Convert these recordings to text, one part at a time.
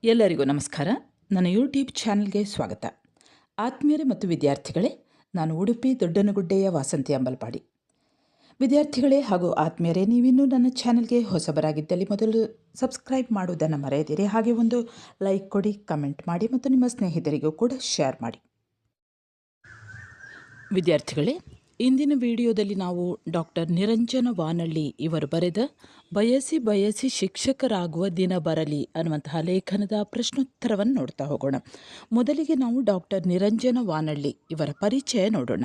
ಎಲ್ಲರಿಗೂ ನಮಸ್ಕಾರ. ನನ್ನ ಯೂಟ್ಯೂಬ್ ಚಾನಲ್ಗೆ ಸ್ವಾಗತ. ಆತ್ಮೀಯರೇ ಮತ್ತು ವಿದ್ಯಾರ್ಥಿಗಳೇ, ನಾನು ಉಡುಪಿ ದೊಡ್ಡನಗುಡ್ಡೆಯ ವಾಸಂತಿ ಅಂಬಲ್ಪಾಡಿ. ವಿದ್ಯಾರ್ಥಿಗಳೇ ಹಾಗೂ ಆತ್ಮೀಯರೇ, ನೀವಿನ್ನೂ ನನ್ನ ಚಾನಲ್ಗೆ ಹೊಸಬರಾಗಿದ್ದಲ್ಲಿ ಮೊದಲು ಸಬ್ಸ್ಕ್ರೈಬ್ ಮಾಡುವುದನ್ನು ಮರೆಯದಿರಿ. ಹಾಗೆ ಒಂದು ಲೈಕ್ ಕೊಡಿ, ಕಮೆಂಟ್ ಮಾಡಿ ಮತ್ತು ನಿಮ್ಮ ಸ್ನೇಹಿತರಿಗೂ ಕೂಡ ಶೇರ್ ಮಾಡಿ. ವಿದ್ಯಾರ್ಥಿಗಳೇ, ಇಂದಿನ ವಿಡಿಯೋದಲ್ಲಿ ನಾವು ಡಾಕ್ಟರ್ ನಿರಂಜನ ವಾನಳ್ಳಿ ಇವರು ಬರೆದ ಬಯಸಿ ಬಯಸಿ ಶಿಕ್ಷಕರಾಗುವ ದಿನ ಬರಲಿ ಅನ್ನುವಂತಹ ಲೇಖನದ ಪ್ರಶ್ನೋತ್ತರವನ್ನು ನೋಡ್ತಾ ಹೋಗೋಣ. ಮೊದಲಿಗೆ ನಾವು ಡಾಕ್ಟರ್ ನಿರಂಜನ ವಾನಳ್ಳಿ ಇವರ ಪರಿಚಯ ನೋಡೋಣ.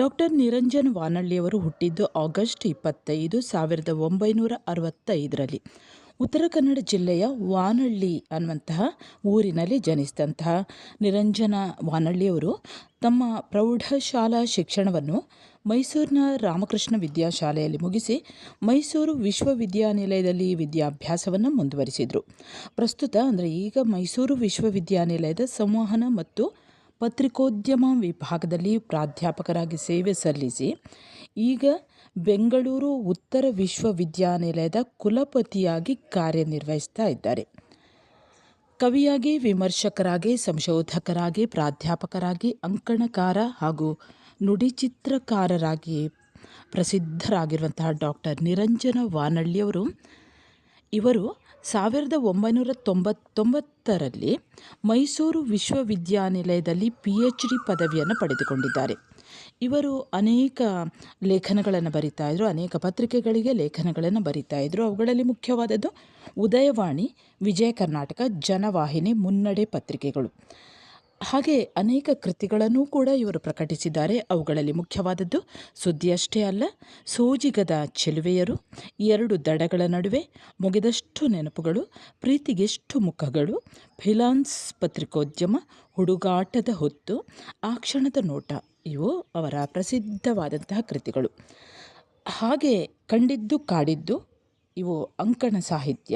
ಡಾಕ್ಟರ್ ನಿರಂಜನ ವಾನಳ್ಳಿಯವರು ಹುಟ್ಟಿದ್ದು ಆಗಸ್ಟ್ 25, 1965ರಲ್ಲಿ ಉತ್ತರ ಕನ್ನಡ ಜಿಲ್ಲೆಯ ವಾನಳ್ಳಿ ಅನ್ನುವಂತಹ ಊರಿನಲ್ಲಿ ಜನಿಸಿದಂತಹ ನಿರಂಜನ ವಾನಳ್ಳಿಯವರು ತಮ್ಮ ಪ್ರೌಢಶಾಲಾ ಶಿಕ್ಷಣವನ್ನು ಮೈಸೂರಿನ ರಾಮಕೃಷ್ಣ ವಿದ್ಯಾಶಾಲೆಯಲ್ಲಿ ಮುಗಿಸಿ ಮೈಸೂರು ವಿಶ್ವವಿದ್ಯಾನಿಲಯದಲ್ಲಿ ವಿದ್ಯಾಭ್ಯಾಸವನ್ನು ಮುಂದುವರಿಸಿದರು. ಪ್ರಸ್ತುತ ಈಗ ಮೈಸೂರು ವಿಶ್ವವಿದ್ಯಾನಿಲಯದ ಸಂವಹನ ಮತ್ತು ಪತ್ರಿಕೋದ್ಯಮ ವಿಭಾಗದಲ್ಲಿ ಪ್ರಾಧ್ಯಾಪಕರಾಗಿ ಸೇವೆ ಸಲ್ಲಿಸಿ ಈಗ ಬೆಂಗಳೂರು ಉತ್ತರ ವಿಶ್ವವಿದ್ಯಾನಿಲಯದ ಕುಲಪತಿಯಾಗಿ ಕಾರ್ಯನಿರ್ವಹಿಸ್ತಾ ಇದ್ದಾರೆ. ಕವಿಯಾಗಿ, ವಿಮರ್ಶಕರಾಗಿ, ಸಂಶೋಧಕರಾಗಿ, ಪ್ರಾಧ್ಯಾಪಕರಾಗಿ, ಅಂಕಣಕಾರ ಹಾಗೂ ನುಡಿಚಿತ್ರಕಾರರಾಗಿ ಪ್ರಸಿದ್ಧರಾಗಿರುವಂತಹ ಡಾಕ್ಟರ್ ನಿರಂಜನ ವಾನಳ್ಳಿಯವರು ಇವರು 1999ರಲ್ಲಿ ಮೈಸೂರು ವಿಶ್ವವಿದ್ಯಾನಿಲಯದಲ್ಲಿ PhD ಪದವಿಯನ್ನು ಪಡೆದುಕೊಂಡಿದ್ದಾರೆ. ಇವರು ಅನೇಕ ಲೇಖನಗಳನ್ನು ಬರಿತಾ ಇದ್ದರು, ಅನೇಕ ಪತ್ರಿಕೆಗಳಿಗೆ ಲೇಖನಗಳನ್ನು ಬರಿತಾ ಇದ್ದರು. ಅವುಗಳಲ್ಲಿ ಮುಖ್ಯವಾದದ್ದು ಉದಯವಾಣಿ, ವಿಜಯ ಕರ್ನಾಟಕ, ಜನವಾಹಿನಿ, ಮುನ್ನಡೆ ಪತ್ರಿಕೆಗಳು. ಹಾಗೆ ಅನೇಕ ಕೃತಿಗಳನ್ನು ಕೂಡ ಇವರು ಪ್ರಕಟಿಸಿದ್ದಾರೆ. ಅವುಗಳಲ್ಲಿ ಮುಖ್ಯವಾದದ್ದು ಸುದ್ದಿಯಷ್ಟೇ ಅಲ್ಲ, ಸೋಜಿಗದ ಚೆಲುವೆಯರು, ಎರಡು ದಡಗಳ ನಡುವೆ, ಮುಗಿದಷ್ಟು ನೆನಪುಗಳು, ಪ್ರೀತಿಗೆಷ್ಟು ಮುಖಗಳು, ಫಿಲಾನ್ಸ್ ಪತ್ರಿಕೋದ್ಯಮ, ಹುಡುಗಾಟದ ಹೊತ್ತು, ಆ ಕ್ಷಣದ ನೋಟ, ಇವು ಅವರ ಪ್ರಸಿದ್ಧವಾದಂತಹ ಕೃತಿಗಳು. ಹಾಗೆ ಕಂಡಿದ್ದು ಕಾಡಿದ್ದು ಇವು ಅಂಕಣ ಸಾಹಿತ್ಯ,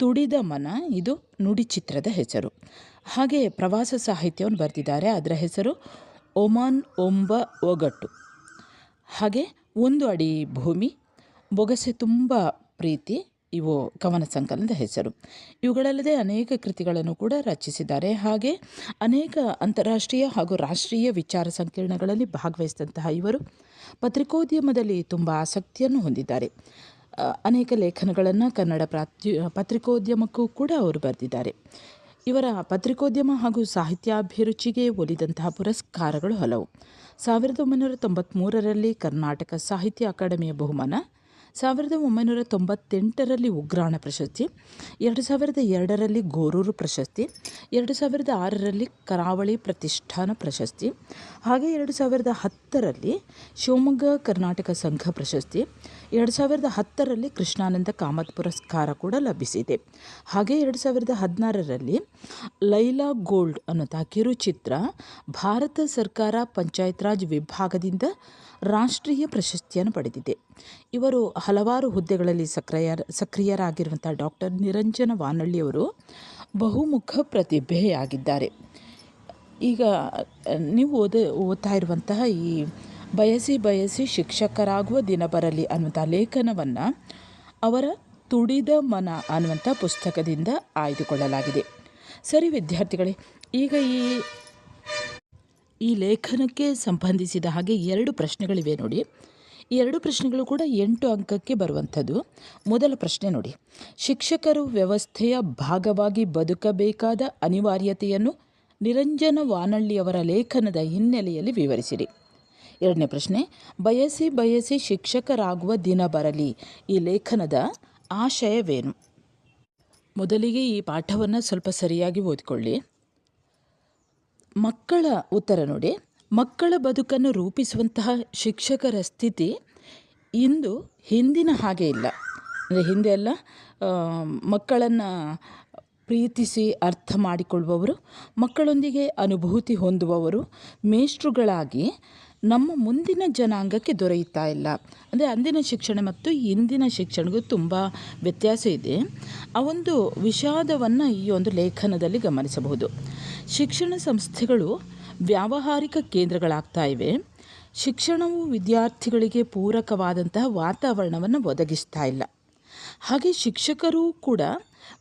ತುಡಿದ ಮನ ಇದು ನುಡಿಚಿತ್ರದ ಹೆಸರು. ಹಾಗೆ ಪ್ರವಾಸ ಸಾಹಿತ್ಯವನ್ನು ಬರೆದಿದ್ದಾರೆ, ಅದರ ಹೆಸರು ಒಮಾನ್ ಒಂಬ ಒಗಟು. ಹಾಗೆ ಒಂದು ಅಡಿ ಭೂಮಿ, ಬೊಗಸೆ ತುಂಬ ಪ್ರೀತಿ, ಇವು ಕವನ ಸಂಕಲನದ ಹೆಸರು. ಇವುಗಳಲ್ಲದೆ ಅನೇಕ ಕೃತಿಗಳನ್ನು ಕೂಡ ರಚಿಸಿದ್ದಾರೆ. ಹಾಗೆ ಅನೇಕ ಅಂತಾರಾಷ್ಟ್ರೀಯ ಹಾಗೂ ರಾಷ್ಟ್ರೀಯ ವಿಚಾರ ಸಂಕಿರಣಗಳಲ್ಲಿ ಭಾಗವಹಿಸಿದಂತಹ ಇವರು ಪತ್ರಿಕೋದ್ಯಮದಲ್ಲಿ ತುಂಬ ಆಸಕ್ತಿಯನ್ನು ಹೊಂದಿದ್ದಾರೆ. ಅನೇಕ ಲೇಖನಗಳನ್ನು ಕನ್ನಡ ಪತ್ರಿಕೋದ್ಯಮಕ್ಕೂ ಕೂಡ ಅವರು ಬರೆದಿದ್ದಾರೆ. ಇವರ ಪತ್ರಿಕೋದ್ಯಮ ಹಾಗೂ ಸಾಹಿತ್ಯಾಭಿರುಚಿಗೆ ಒಲಿದಂತಹ ಪುರಸ್ಕಾರಗಳು ಹಲವು. 1993ರಲ್ಲಿ ಕರ್ನಾಟಕ ಸಾಹಿತ್ಯ ಅಕಾಡೆಮಿಯ ಬಹುಮಾನ, 1998ರಲ್ಲಿ ಉಗ್ರಾಣ ಪ್ರಶಸ್ತಿ, 2002ರಲ್ಲಿ ಗೋರೂರು ಪ್ರಶಸ್ತಿ, 2006ರಲ್ಲಿ ಕರಾವಳಿ ಪ್ರತಿಷ್ಠಾನ ಪ್ರಶಸ್ತಿ, ಹಾಗೆ 2010ರಲ್ಲಿ ಶಿವಮೊಗ್ಗ ಕರ್ನಾಟಕ ಸಂಘ ಪ್ರಶಸ್ತಿ, 2010ರಲ್ಲಿ ಕೃಷ್ಣಾನಂದ ಕಾಮತ್ ಪುರಸ್ಕಾರ ಕೂಡ ಲಭಿಸಿದೆ. ಹಾಗೆ 2016ರಲ್ಲಿ ಲೈಲಾ ಗೋಲ್ಡ್ ಅನ್ನುವಂತಹ ಕಿರುಚಿತ್ರ ಭಾರತ ಸರ್ಕಾರ ಪಂಚಾಯತ್ ರಾಜ್ ವಿಭಾಗದಿಂದ ರಾಷ್ಟ್ರೀಯ ಪ್ರಶಸ್ತಿಯನ್ನು ಪಡೆದಿದೆ. ಇವರು ಹಲವಾರು ಹುದ್ದೆಗಳಲ್ಲಿ ಸಕ್ರಿಯರಾಗಿರುವಂಥ ಡಾಕ್ಟರ್ ನಿರಂಜನ ವಾನಳ್ಳಿಯವರು ಬಹುಮುಖ ಪ್ರತಿಭೆಯಾಗಿದ್ದಾರೆ. ಈಗ ನೀವು ಓದ್ತಾ ಇರುವಂತಹ ಈ ಬಯಸಿ ಬಯಸಿ ಶಿಕ್ಷಕರಾಗುವ ದಿನ ಬರಲಿ ಅನ್ನುವಂಥ ಲೇಖನವನ್ನು ಅವರ ತುಡಿದ ಮನ ಅನ್ನುವಂಥ ಪುಸ್ತಕದಿಂದ ಆಯ್ದುಕೊಳ್ಳಲಾಗಿದೆ. ಸರಿ ವಿದ್ಯಾರ್ಥಿಗಳೇ, ಈಗ ಈ ಲೇಖನಕ್ಕೆ ಸಂಬಂಧಿಸಿದ ಹಾಗೆ 2 ಪ್ರಶ್ನೆಗಳಿವೆ ನೋಡಿ. ಈ 2 ಪ್ರಶ್ನೆಗಳು ಕೂಡ 8 ಅಂಕಕ್ಕೆ ಬರುವಂಥದ್ದು. ಮೊದಲ ಪ್ರಶ್ನೆ ನೋಡಿ, ಶಿಕ್ಷಕರು ವ್ಯವಸ್ಥೆಯ ಭಾಗವಾಗಿ ಬದುಕಬೇಕಾದ ಅನಿವಾರ್ಯತೆಯನ್ನು ನಿರಂಜನ ವಾನಳ್ಳಿಯವರ ಲೇಖನದ ಹಿನ್ನೆಲೆಯಲ್ಲಿ ವಿವರಿಸಿರಿ. 2ನೇ ಪ್ರಶ್ನೆ, ಬಯಸಿ ಬಯಸಿ ಶಿಕ್ಷಕರಾಗುವ ದಿನ ಬರಲಿ ಈ ಲೇಖನದ ಆಶಯವೇನು? ಮೊದಲಿಗೆ ಈ ಪಾಠವನ್ನು ಸ್ವಲ್ಪ ಸರಿಯಾಗಿ ಓದಿಕೊಳ್ಳಿ. ಮಕ್ಕಳ ಉತ್ತರ ನೋಡಿ, ಮಕ್ಕಳ ಬದುಕನ್ನು ರೂಪಿಸುವಂತಹ ಶಿಕ್ಷಕರ ಸ್ಥಿತಿ ಇಂದು ಹಿಂದಿನ ಹಾಗೆ ಇಲ್ಲ. ಅಂದರೆ ಹಿಂದೆ ಎಲ್ಲ ಮಕ್ಕಳನ್ನು ಪ್ರೀತಿಸಿ ಅರ್ಥ ಮಾಡಿಕೊಳ್ಳುವವರು, ಮಕ್ಕಳೊಂದಿಗೆ ಅನುಭೂತಿ ಹೊಂದುವವರು ಮೇಷ್ಟ್ರುಗಳಾಗಿ ನಮ್ಮ ಮುಂದಿನ ಜನಾಂಗಕ್ಕೆ ದೊರೆಯುತ್ತಾ ಇಲ್ಲ. ಅಂದರೆ ಅಂದಿನ ಶಿಕ್ಷಣ ಮತ್ತು ಇಂದಿನ ಶಿಕ್ಷಣಕ್ಕೂ ತುಂಬ ವ್ಯತ್ಯಾಸ ಇದೆ. ಆ ಒಂದು ವಿಷಾದವನ್ನು ಈ ಒಂದು ಲೇಖನದಲ್ಲಿ ಗಮನಿಸಬಹುದು. ಶಿಕ್ಷಣ ಸಂಸ್ಥೆಗಳು ವ್ಯಾವಹಾರಿಕ ಕೇಂದ್ರಗಳಾಗ್ತಾ ಇವೆ. ಶಿಕ್ಷಣವು ವಿದ್ಯಾರ್ಥಿಗಳಿಗೆ ಪೂರಕವಾದಂತಹ ವಾತಾವರಣವನ್ನು ಒದಗಿಸ್ತಾ ಇಲ್ಲ. ಹಾಗೆ ಶಿಕ್ಷಕರೂ ಕೂಡ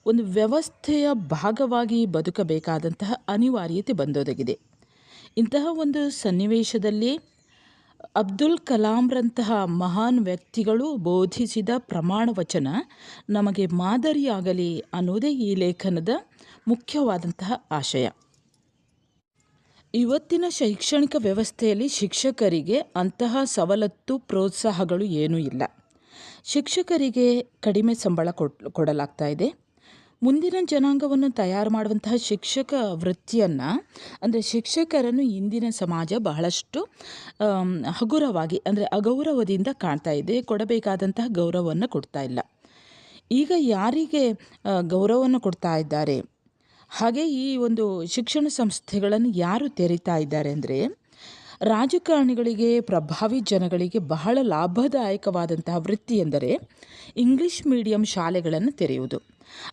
ಒಂದು ವ್ಯವಸ್ಥೆಯ ಭಾಗವಾಗಿ ಬದುಕಬೇಕಾದಂತಹ ಅನಿವಾರ್ಯತೆ ಬಂದೊದಗಿದೆ. ಇಂತಹ ಒಂದು ಸನ್ನಿವೇಶದಲ್ಲಿ ಅಬ್ದುಲ್ ಕಲಾಂರಂತಹ ಮಹಾನ್ ವ್ಯಕ್ತಿಗಳು ಬೋಧಿಸಿದ ಪ್ರಮಾಣ ವಚನ ನಮಗೆ ಮಾದರಿಯಾಗಲಿ ಅನ್ನೋದೇ ಈ ಲೇಖನದ ಮುಖ್ಯವಾದಂತಹ ಆಶಯ. ಇವತ್ತಿನ ಶೈಕ್ಷಣಿಕ ವ್ಯವಸ್ಥೆಯಲ್ಲಿ ಶಿಕ್ಷಕರಿಗೆ ಅಂತಹ ಸವಲತ್ತು ಪ್ರೋತ್ಸಾಹಗಳು ಏನೂ ಇಲ್ಲ. ಶಿಕ್ಷಕರಿಗೆ ಕಡಿಮೆ ಸಂಬಳ ಕೊಡಲಾಗ್ತಾ ಇದೆ. ಮುಂದಿನ ಜನಾಂಗವನ್ನು ತಯಾರು ಮಾಡುವಂತಹ ಶಿಕ್ಷಕ ವೃತ್ತಿಯನ್ನು, ಅಂದರೆ ಶಿಕ್ಷಕರನ್ನು ಇಂದಿನ ಸಮಾಜ ಬಹಳಷ್ಟು ಹಗುರವಾಗಿ, ಅಂದರೆ ಅಗೌರವದಿಂದ ಕಾಣ್ತಾ ಇದೆ. ಕೊಡಬೇಕಾದಂತಹ ಗೌರವವನ್ನು ಕೊಡ್ತಾ ಇಲ್ಲ. ಈಗ ಯಾರಿಗೆ ಗೌರವವನ್ನು ಕೊಡ್ತಾ ಇದ್ದಾರೆ, ಹಾಗೆ ಈ ಒಂದು ಶಿಕ್ಷಣ ಸಂಸ್ಥೆಗಳನ್ನು ಯಾರು ತೆರೀತಾ ಇದ್ದಾರೆ ಅಂದರೆ, ರಾಜಕಾರಣಿಗಳಿಗೆ, ಪ್ರಭಾವಿ ಜನಗಳಿಗೆ ಬಹಳ ಲಾಭದಾಯಕವಾದಂತಹ ವೃತ್ತಿ ಎಂದರೆ ಇಂಗ್ಲಿಷ್ ಮೀಡಿಯಂ ಶಾಲೆಗಳನ್ನು ತೆರೆಯುವುದು.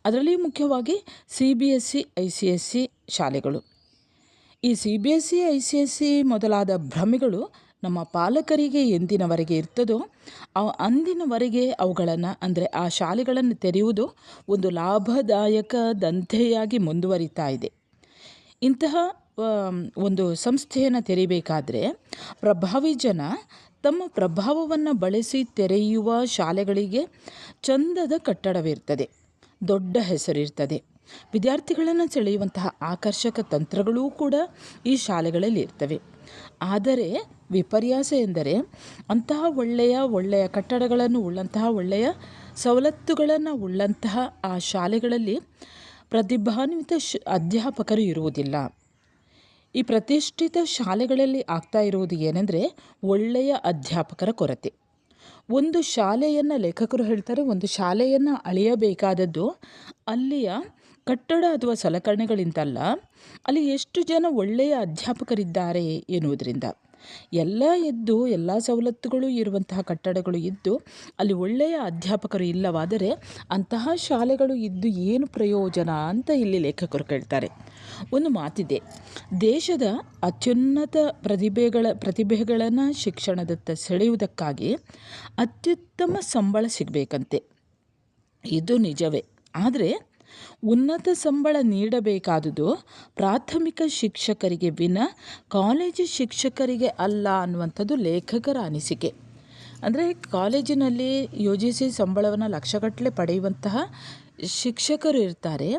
ಅದರಲ್ಲಿ ಮುಖ್ಯವಾಗಿ CBSE, ICSE ಶಾಲೆಗಳು. ಈ CBSE, ICSE ಮೊದಲಾದ ಭ್ರಮೆಗಳು ನಮ್ಮ ಪಾಲಕರಿಗೆ ಎಂದಿನವರೆಗೆ ಇರ್ತದೋ ಅಂದಿನವರೆಗೆ ಅವುಗಳನ್ನು, ಅಂದರೆ ಆ ಶಾಲೆಗಳನ್ನು ತೆರೆಯುವುದು ಒಂದು ಲಾಭದಾಯಕ ದಂಧೆಯಾಗಿ ಮುಂದುವರಿತಾ ಇದೆ. ಇಂತಹ ಒಂದು ಸಂಸ್ಥೆಯನ್ನು ತೆರೀಬೇಕಾದ್ರೆ ಪ್ರಭಾವಿ ಜನ ತಮ್ಮ ಪ್ರಭಾವವನ್ನು ಬಳಸಿ ತೆರೆಯುವ ಶಾಲೆಗಳಿಗೆ ಚಂದದ ಕಟ್ಟಡವಿರ್ತದೆ, ದೊಡ್ಡ ಹೆಸರಿರ್ತದೆ. ವಿದ್ಯಾರ್ಥಿಗಳನ್ನು ಸೆಳೆಯುವಂತಹ ಆಕರ್ಷಕ ತಂತ್ರಗಳೂ ಕೂಡ ಈ ಶಾಲೆಗಳಲ್ಲಿ ಇರ್ತವೆ. ಆದರೆ ವಿಪರ್ಯಾಸ ಎಂದರೆ ಅಂತಹ ಒಳ್ಳೆಯ ಕಟ್ಟಡಗಳನ್ನು ಉಳ್ಳಂತಹ, ಒಳ್ಳೆಯ ಸವಲತ್ತುಗಳನ್ನು ಉಳ್ಳಂತಹ ಆ ಶಾಲೆಗಳಲ್ಲಿ ಪ್ರತಿಭಾನ್ವಿತ ಅಧ್ಯಾಪಕರು ಇರುವುದಿಲ್ಲ. ಈ ಪ್ರತಿಷ್ಠಿತ ಶಾಲೆಗಳಲ್ಲಿ ಆಗ್ತಾ ಇರುವುದು ಏನೆಂದರೆ ಒಳ್ಳೆಯ ಅಧ್ಯಾಪಕರ ಕೊರತೆ. ಒಂದು ಶಾಲೆಯನ್ನು, ಲೇಖಕರು ಹೇಳ್ತಾರೆ, ಒಂದು ಶಾಲೆಯನ್ನು ಅಳೆಯಬೇಕಾದದ್ದು ಅಲ್ಲಿಯ ಕಟ್ಟಡ ಅಥವಾ ಸಲಕರಣೆಗಳಿಂದಲ್ಲ, ಅಲ್ಲಿ ಎಷ್ಟು ಜನ ಒಳ್ಳೆಯ ಅಧ್ಯಾಪಕರಿದ್ದಾರೆ ಎನ್ನುವುದರಿಂದ. ಎಲ್ಲ ಸವಲತ್ತುಗಳು ಇರುವಂತಹ ಕಟ್ಟಡಗಳು ಇದ್ದು ಅಲ್ಲಿ ಒಳ್ಳೆಯ ಅಧ್ಯಾಪಕರು ಇಲ್ಲವಾದರೆ ಅಂತಹ ಶಾಲೆಗಳು ಇದ್ದು ಏನು ಪ್ರಯೋಜನ ಅಂತ ಇಲ್ಲಿ ಲೇಖಕರು ಕೇಳ್ತಾರೆ. ಒಂದು ಮಾತಿದೆ, ದೇಶದ ಅತ್ಯುನ್ನತ ಪ್ರತಿಭೆಗಳನ್ನು ಶಿಕ್ಷಣದತ್ತ ಸೆಳೆಯುವುದಕ್ಕಾಗಿ ಅತ್ಯುತ್ತಮ ಸಂಬಳ ಸಿಗಬೇಕಂತೆ. ಇದು ನಿಜವೇ. ಆದರೆ ಉನ್ನತ ಸಂಬಳ ನೀಡಬೇಕಾದುದು ಪ್ರಾಥಮಿಕ ಶಿಕ್ಷಕರಿಗೆ ವಿನ ಕಾಲೇಜು ಶಿಕ್ಷಕರಿಗೆ ಅಲ್ಲ ಅನ್ನುವಂಥದ್ದು ಲೇಖಕರ ಅನಿಸಿಕೆ. ಅಂದರೆ ಕಾಲೇಜಿನಲ್ಲಿ UGC ಸಂಬಳವನ್ನು ಲಕ್ಷಗಟ್ಟಲೆ ಪಡೆಯುವಂತಹ ಶಿಕ್ಷಕರು ಇರ್ತಾರೆ.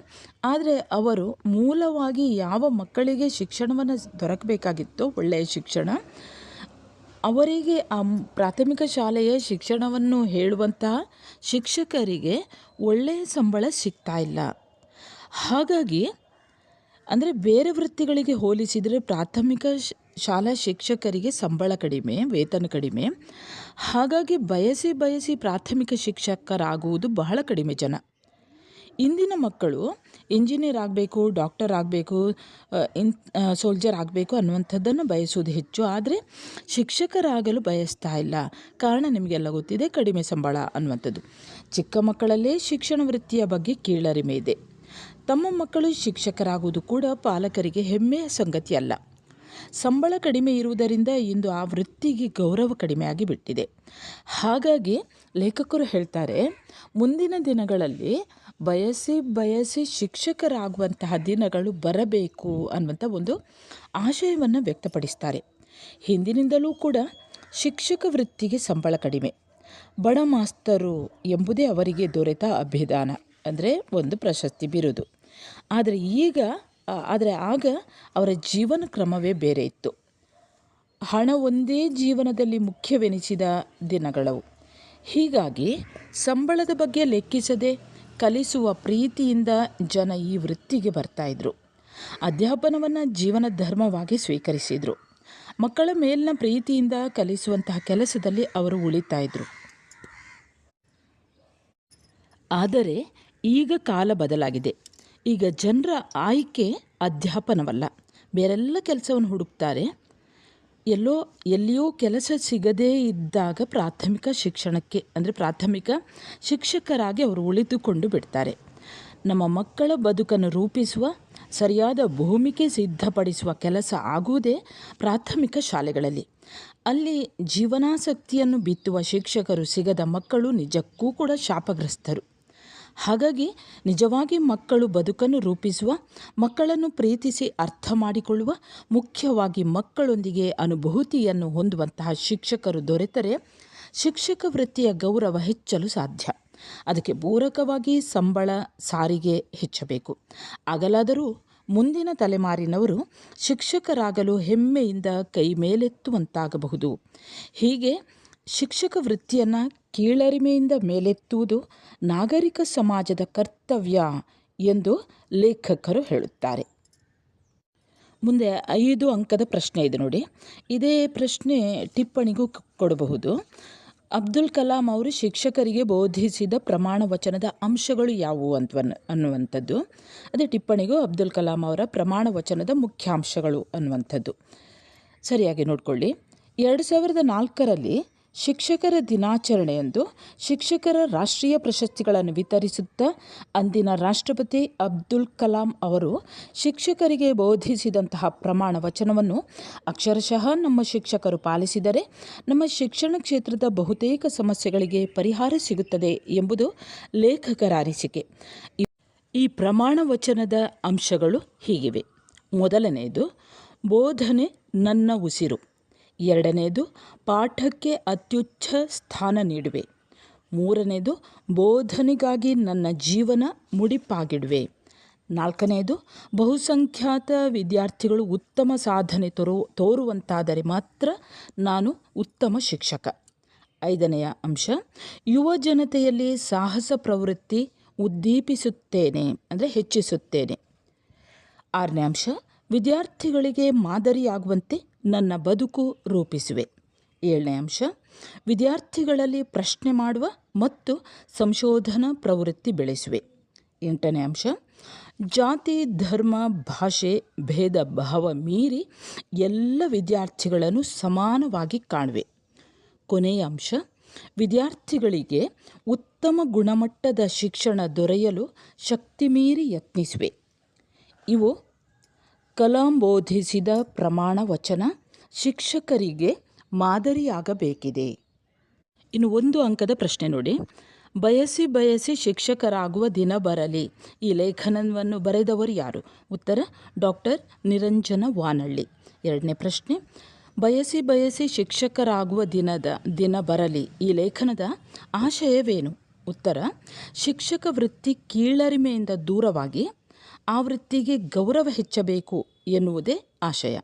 ಆದರೆ ಅವರು ಮೂಲವಾಗಿ ಯಾವ ಮಕ್ಕಳಿಗೆ ಶಿಕ್ಷಣವನ್ನು ದೊರಕಬೇಕಾಗಿತ್ತೋ, ಒಳ್ಳೆಯ ಶಿಕ್ಷಣ, ಅವರಿಗೆ ಆ ಪ್ರಾಥಮಿಕ ಶಾಲೆಯ ಶಿಕ್ಷಣವನ್ನು ಹೇಳುವಂತಹ ಶಿಕ್ಷಕರಿಗೆ ಒಳ್ಳೆಯ ಸಂಬಳ ಸಿಗ್ತಾ ಇಲ್ಲ. ಹಾಗಾಗಿ ಅಂದರೆ ಬೇರೆ ವೃತ್ತಿಗಳಿಗೆ ಹೋಲಿಸಿದರೆ ಪ್ರಾಥಮಿಕ ಶಾಲಾ ಶಿಕ್ಷಕರಿಗೆ ಸಂಬಳ ಕಡಿಮೆ, ವೇತನ ಕಡಿಮೆ. ಹಾಗಾಗಿ ಬಯಸಿ ಪ್ರಾಥಮಿಕ ಶಿಕ್ಷಕರಾಗುವುದು ಬಹಳ ಕಡಿಮೆ ಜನ. ಇಂದಿನ ಮಕ್ಕಳು ಇಂಜಿನಿಯರ್ ಆಗಬೇಕು, ಡಾಕ್ಟರ್ ಆಗಬೇಕು, ಸೋಲ್ಜರ್ ಆಗಬೇಕು ಅನ್ನುವಂಥದ್ದನ್ನು ಬಯಸುವುದು ಹೆಚ್ಚು. ಆದರೆ ಶಿಕ್ಷಕರಾಗಲು ಬಯಸ್ತಾ ಇಲ್ಲ. ಕಾರಣ ನಿಮಗೆಲ್ಲ ಗೊತ್ತಿದೆ, ಕಡಿಮೆ ಸಂಬಳ ಅನ್ನುವಂಥದ್ದು. ಚಿಕ್ಕ ಮಕ್ಕಳಲ್ಲೇ ಶಿಕ್ಷಣ ವೃತ್ತಿಯ ಬಗ್ಗೆ ಕೀಳರಿಮೆ ಇದೆ. ತಮ್ಮ ಮಕ್ಕಳು ಶಿಕ್ಷಕರಾಗುವುದು ಕೂಡ ಪಾಲಕರಿಗೆ ಹೆಮ್ಮೆಯ ಸಂಗತಿ ಅಲ್ಲ. ಸಂಬಳ ಕಡಿಮೆ ಇರುವುದರಿಂದ ಇಂದು ಆ ವೃತ್ತಿಗೆ ಗೌರವ ಕಡಿಮೆಯಾಗಿ ಬಿಟ್ಟಿದೆ. ಹಾಗಾಗಿ ಲೇಖಕರು ಹೇಳ್ತಾರೆ, ಮುಂದಿನ ದಿನಗಳಲ್ಲಿ ಬಯಸಿ ಶಿಕ್ಷಕರಾಗುವಂತಹ ದಿನಗಳು ಬರಬೇಕು ಅನ್ನುವಂಥ ಒಂದು ಆಶಯವನ್ನು ವ್ಯಕ್ತಪಡಿಸ್ತಾರೆ. ಹಿಂದಿನಿಂದಲೂ ಕೂಡ ಶಿಕ್ಷಕ ವೃತ್ತಿಗೆ ಸಂಬಳ ಕಡಿಮೆ, ಬಡ ಮಾಸ್ತರು ಎಂಬುದೇ ಅವರಿಗೆ ದೊರೆತ ಅಭಿದಾನ, ಅಂದರೆ ಒಂದು ಪ್ರಶಸ್ತಿ, ಬಿರುದು. ಆದರೆ ಆಗ ಅವರ ಜೀವನ ಕ್ರಮವೇ ಬೇರೆ ಇತ್ತು. ಹಣ ಒಂದೇ ಜೀವನದಲ್ಲಿ ಮುಖ್ಯವೆನಿಸಿದ ದಿನಗಳವು. ಹೀಗಾಗಿ ಸಂಬಳದ ಬಗ್ಗೆ ಲೆಕ್ಕಿಸದೆ ಕಲಿಸುವ ಪ್ರೀತಿಯಿಂದ ಜನ ಈ ವೃತ್ತಿಗೆ ಬರ್ತಾಯಿದ್ರು. ಅಧ್ಯಾಪನವನ್ನು ಜೀವನ ಧರ್ಮವಾಗಿ ಸ್ವೀಕರಿಸಿದರು. ಮಕ್ಕಳ ಮೇಲಿನ ಪ್ರೀತಿಯಿಂದ ಕಲಿಸುವಂತಹ ಕೆಲಸದಲ್ಲಿ ಅವರು ಉಳಿತಾಯಿದ್ರು. ಆದರೆ ಈಗ ಕಾಲ ಬದಲಾಗಿದೆ. ಈಗ ಜನರ ಆಯ್ಕೆ ಅಧ್ಯಾಪನವಲ್ಲ, ಬೇರೆಲ್ಲ ಕೆಲಸವನ್ನು ಹುಡುಕ್ತಾರೆ. ಎಲ್ಲಿಯೋ ಕೆಲಸ ಸಿಗದೇ ಇದ್ದಾಗ ಪ್ರಾಥಮಿಕ ಶಿಕ್ಷಣಕ್ಕೆ, ಅಂದರೆ ಪ್ರಾಥಮಿಕ ಶಿಕ್ಷಕರಾಗಿ ಅವರು ಉಳಿದುಕೊಂಡು ಬಿಡ್ತಾರೆ. ನಮ್ಮ ಮಕ್ಕಳ ಬದುಕನ್ನು ರೂಪಿಸುವ, ಸರಿಯಾದ ಭೂಮಿಕೆ ಸಿದ್ಧಪಡಿಸುವ ಕೆಲಸ ಆಗುವುದೇ ಪ್ರಾಥಮಿಕ ಶಾಲೆಗಳಲ್ಲಿ. ಅಲ್ಲಿ ಜೀವನಾಸಕ್ತಿಯನ್ನು ಬಿತ್ತುವ ಶಿಕ್ಷಕರು ಸಿಗದ ಮಕ್ಕಳು ನಿಜಕ್ಕೂ ಕೂಡ ಶಾಪಗ್ರಸ್ತರು. ಹಾಗಾಗಿ ನಿಜವಾಗಿ ಮಕ್ಕಳು ಬದುಕನ್ನು ರೂಪಿಸುವ, ಮಕ್ಕಳನ್ನು ಪ್ರೀತಿಸಿ ಅರ್ಥ ಮಾಡಿಕೊಳ್ಳುವ, ಮುಖ್ಯವಾಗಿ ಮಕ್ಕಳೊಂದಿಗೆ ಅನುಭೂತಿಯನ್ನು ಹೊಂದುವಂತಹ ಶಿಕ್ಷಕರು ದೊರೆತರೆ ಶಿಕ್ಷಕ ವೃತ್ತಿಯ ಗೌರವ ಹೆಚ್ಚಲು ಸಾಧ್ಯ. ಅದಕ್ಕೆ ಪೂರಕವಾಗಿ ಸಂಬಳ, ಸಾರಿಗೆ ಹೆಚ್ಚಬೇಕು. ಆಗಲಾದರೂ ಮುಂದಿನ ತಲೆಮಾರಿನವರು ಶಿಕ್ಷಕರಾಗಲು ಹೆಮ್ಮೆಯಿಂದ ಕೈ ಮೇಲೆತ್ತುವಂತಾಗಬಹುದು. ಹೀಗೆ ಶಿಕ್ಷಕ ವೃತ್ತಿಯನ್ನು ಕೀಳರಿಮೆಯಿಂದ ಮೇಲೆತ್ತುವುದು ನಾಗರಿಕ ಸಮಾಜದ ಕರ್ತವ್ಯ ಎಂದು ಲೇಖಕರು ಹೇಳುತ್ತಾರೆ. ಮುಂದೆ 5 ಅಂಕದ ಪ್ರಶ್ನೆ ಇದೆ ನೋಡಿ. ಇದೇ ಪ್ರಶ್ನೆ ಟಿಪ್ಪಣಿಗೂ ಕೊಡಬಹುದು. ಅಬ್ದುಲ್ ಕಲಾಂ ಅವರು ಶಿಕ್ಷಕರಿಗೆ ಬೋಧಿಸಿದ ಪ್ರಮಾಣ ವಚನದ ಅಂಶಗಳು ಯಾವುವು ಅನ್ನುವಂಥದ್ದು. ಅದೇ ಟಿಪ್ಪಣಿಗೂ ಅಬ್ದುಲ್ ಕಲಾಂ ಅವರ ಪ್ರಮಾಣ ವಚನದ ಮುಖ್ಯಾಂಶಗಳು ಅನ್ನುವಂಥದ್ದು. ಸರಿಯಾಗಿ ನೋಡಿಕೊಳ್ಳಿ. 2004ರಲ್ಲಿ ಶಿಕ್ಷಕರ ದಿನಾಚರಣೆಯಂದು ಶಿಕ್ಷಕರ ರಾಷ್ಟ್ರೀಯ ಪ್ರಶಸ್ತಿಗಳನ್ನು ವಿತರಿಸುತ್ತಾ ಅಂದಿನ ರಾಷ್ಟ್ರಪತಿ ಅಬ್ದುಲ್ ಕಲಾಂ ಅವರು ಶಿಕ್ಷಕರಿಗೆ ಬೋಧಿಸಿದಂತಹ ಪ್ರಮಾಣ ವಚನವನ್ನು ಅಕ್ಷರಶಃ ನಮ್ಮ ಶಿಕ್ಷಕರು ಪಾಲಿಸಿದರೆ ನಮ್ಮ ಶಿಕ್ಷಣ ಕ್ಷೇತ್ರದ ಬಹುತೇಕ ಸಮಸ್ಯೆಗಳಿಗೆ ಪರಿಹಾರ ಸಿಗುತ್ತದೆ ಎಂಬುದು ಲೇಖಕರ ಅನಿಸಿಕೆ. ಈ ಪ್ರಮಾಣ ವಚನದ ಅಂಶಗಳು ಹೀಗಿವೆ. ಮೊದಲನೆಯದು, ಬೋಧನೆ ನನ್ನ ಉಸಿರು. ಎರಡನೆಯದು, ಪಾಠಕ್ಕೆ ಅತ್ಯುಚ್ಚ ಸ್ಥಾನ ನೀಡುವೆ. ಮೂರನೆಯದು, ಬೋಧನೆಗಾಗಿ ನನ್ನ ಜೀವನ ಮುಡಿಪಾಗಿಡುವೆ. ನಾಲ್ಕನೆಯದು, ಬಹುಸಂಖ್ಯಾತ ವಿದ್ಯಾರ್ಥಿಗಳು ಉತ್ತಮ ಸಾಧನೆ ತೋರುವಂತಾದರೆ ಮಾತ್ರ ನಾನು ಉತ್ತಮ ಶಿಕ್ಷಕ. ಐದನೆಯ ಅಂಶ, ಯುವ ಜನತೆಯಲ್ಲಿ ಸಾಹಸ ಪ್ರವೃತ್ತಿ ಉದ್ದೀಪಿಸುತ್ತೇನೆ, ಅಂದರೆ ಹೆಚ್ಚಿಸುತ್ತೇನೆ. ಆರನೇ ಅಂಶ, ವಿದ್ಯಾರ್ಥಿಗಳಿಗೆ ಮಾದರಿಯಾಗುವಂತೆ ನನ್ನ ಬದುಕು ರೂಪಿಸುವೆ. ಏಳನೇ ಅಂಶ, ವಿದ್ಯಾರ್ಥಿಗಳಲ್ಲಿ ಪ್ರಶ್ನೆ ಮಾಡುವ ಮತ್ತು ಸಂಶೋಧನಾ ಪ್ರವೃತ್ತಿ ಬೆಳೆಸುವೆ. ಎಂಟನೇ ಅಂಶ, ಜಾತಿ, ಧರ್ಮ, ಭಾಷೆ, ಭೇದ ಭಾವ ಮೀರಿ ಎಲ್ಲ ವಿದ್ಯಾರ್ಥಿಗಳನ್ನು ಸಮಾನವಾಗಿ ಕಾಣುವೆ. ಕೊನೆಯ ಅಂಶ, ವಿದ್ಯಾರ್ಥಿಗಳಿಗೆ ಉತ್ತಮ ಗುಣಮಟ್ಟದ ಶಿಕ್ಷಣ ದೊರೆಯಲು ಶಕ್ತಿ ಮೀರಿ ಯತ್ನಿಸುವೆ. ಇವು ಕಲಾಂ ಬೋಧಿಸಿದ ಪ್ರಮಾಣ ವಚನ ಶಿಕ್ಷಕರಿಗೆ ಮಾದರಿಯಾಗಬೇಕಿದೆ. ಇನ್ನು 1 ಅಂಕದ ಪ್ರಶ್ನೆ ನೋಡಿ. ಬಯಸಿ ಬಯಸಿ ಶಿಕ್ಷಕರಾಗುವ ದಿನ ಬರಲಿ. ಈ ಲೇಖನವನ್ನು ಬರೆದವರು ಯಾರು? ಉತ್ತರ, ಡಾಕ್ಟರ್ ನಿರಂಜನ ವಾನಳ್ಳಿ. ಎರಡನೇ ಪ್ರಶ್ನೆ, ಬಯಸಿ ಬಯಸಿ ಶಿಕ್ಷಕರಾಗುವ ದಿನ ಬರಲಿ. ಈ ಲೇಖನದ ಆಶಯವೇನು? ಉತ್ತರ, ಶಿಕ್ಷಕ ವೃತ್ತಿ ಕೀಳರಿಮೆಯಿಂದ ದೂರವಾಗಿ ಆ ವೃತ್ತಿಗೆ ಗೌರವ ಹೆಚ್ಚಬೇಕು ಎನ್ನುವುದೇ ಆಶಯ.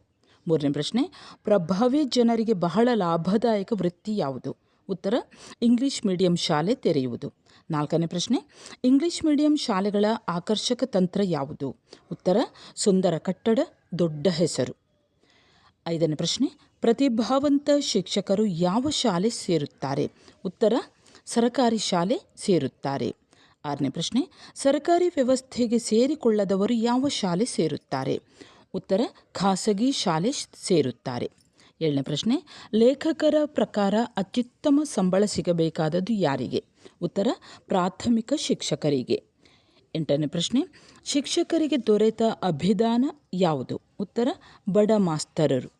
ಮೂರನೇ ಪ್ರಶ್ನೆ, ಪ್ರಭಾವಿ ಜನರಿಗೆ ಬಹಳ ಲಾಭದಾಯಕ ವೃತ್ತಿ ಯಾವುದು? ಉತ್ತರ, ಇಂಗ್ಲಿಷ್ ಮೀಡಿಯಂ ಶಾಲೆ ತೆರೆಯುವುದು. ನಾಲ್ಕನೇ ಪ್ರಶ್ನೆ, ಇಂಗ್ಲಿಷ್ ಮೀಡಿಯಂ ಶಾಲೆಗಳ ಆಕರ್ಷಕ ತಂತ್ರ ಯಾವುದು? ಉತ್ತರ, ಸುಂದರ ಕಟ್ಟಡ, ದೊಡ್ಡ ಹೆಸರು. ಐದನೇ ಪ್ರಶ್ನೆ, ಪ್ರತಿಭಾವಂತ ಶಿಕ್ಷಕರು ಯಾವ ಶಾಲೆ ಸೇರುತ್ತಾರೆ? ಉತ್ತರ, ಸರಕಾರಿ ಶಾಲೆ ಸೇರುತ್ತಾರೆ. ಆರನೇ ಪ್ರಶ್ನೆ, ಸರ್ಕಾರಿ ವ್ಯವಸ್ಥೆಗೆ ಸೇರಿಕೊಳ್ಳದವರು ಯಾವ ಶಾಲೆ ಸೇರುತ್ತಾರೆ? ಉತ್ತರ, ಖಾಸಗಿ ಶಾಲೆ ಸೇರುತ್ತಾರೆ. ಏಳನೇ ಪ್ರಶ್ನೆ, ಲೇಖಕರ ಪ್ರಕಾರ ಅತ್ಯುತ್ತಮ ಸಂಬಳ ಸಿಗಬೇಕಾದದ್ದು ಯಾರಿಗೆ? ಉತ್ತರ, ಪ್ರಾಥಮಿಕ ಶಿಕ್ಷಕರಿಗೆ. ಎಂಟನೇ ಪ್ರಶ್ನೆ, ಶಿಕ್ಷಕರಿಗೆ ದೊರೆತ ಅಭಿದಾನ ಯಾವುದು? ಉತ್ತರ, ಬಡ ಮಾಸ್ತರರು.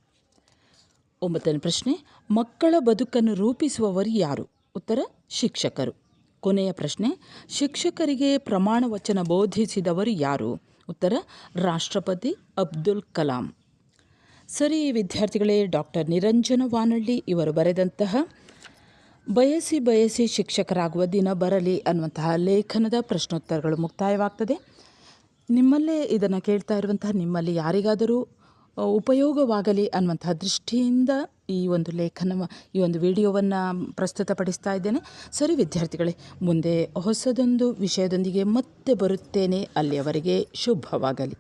ಒಂಬತ್ತನೇ ಪ್ರಶ್ನೆ, ಮಕ್ಕಳ ಬದುಕನ್ನು ರೂಪಿಸುವವರು ಯಾರು? ಉತ್ತರ, ಶಿಕ್ಷಕರು. ಕೊನೆಯ ಪ್ರಶ್ನೆ, ಶಿಕ್ಷಕರಿಗೆ ಪ್ರಮಾಣ ವಚನ ಬೋಧಿಸಿದವರು ಯಾರು? ಉತ್ತರ, ರಾಷ್ಟ್ರಪತಿ ಅಬ್ದುಲ್ ಕಲಾಂ. ಸರಿ ವಿದ್ಯಾರ್ಥಿಗಳೇ, ಡಾಕ್ಟರ್ ನಿರಂಜನ ವಾನಳ್ಳಿ ಇವರು ಬರೆದಂತಹ ಬಯಸಿ ಬಯಸಿ ಶಿಕ್ಷಕರಾಗುವ ದಿನ ಬರಲಿ ಅನ್ನುವಂತಹ ಲೇಖನದ ಪ್ರಶ್ನೋತ್ತರಗಳು ಮುಕ್ತಾಯವಾಗ್ತದೆ. ನಿಮ್ಮಲ್ಲೇ ಇದನ್ನು ಕೇಳ್ತಾ ಇರುವಂತಹ ನಿಮ್ಮಲ್ಲಿ ಯಾರಿಗಾದರೂ ಉಪಯೋಗವಾಗಲಿ ಅನ್ನುವಂತಹ ದೃಷ್ಟಿಯಿಂದ ಈ ಒಂದು ವಿಡಿಯೋವನ್ನು ಪ್ರಸ್ತುತಪಡಿಸ್ತಾ ಇದ್ದೇನೆ. ಸರಿ ವಿದ್ಯಾರ್ಥಿಗಳೇ, ಮುಂದೆ ಹೊಸದೊಂದು ವಿಷಯದೊಂದಿಗೆ ಮತ್ತೆ ಬರುತ್ತೇನೆ. ಅಲ್ಲಿಯವರೆಗೆ ಶುಭವಾಗಲಿ.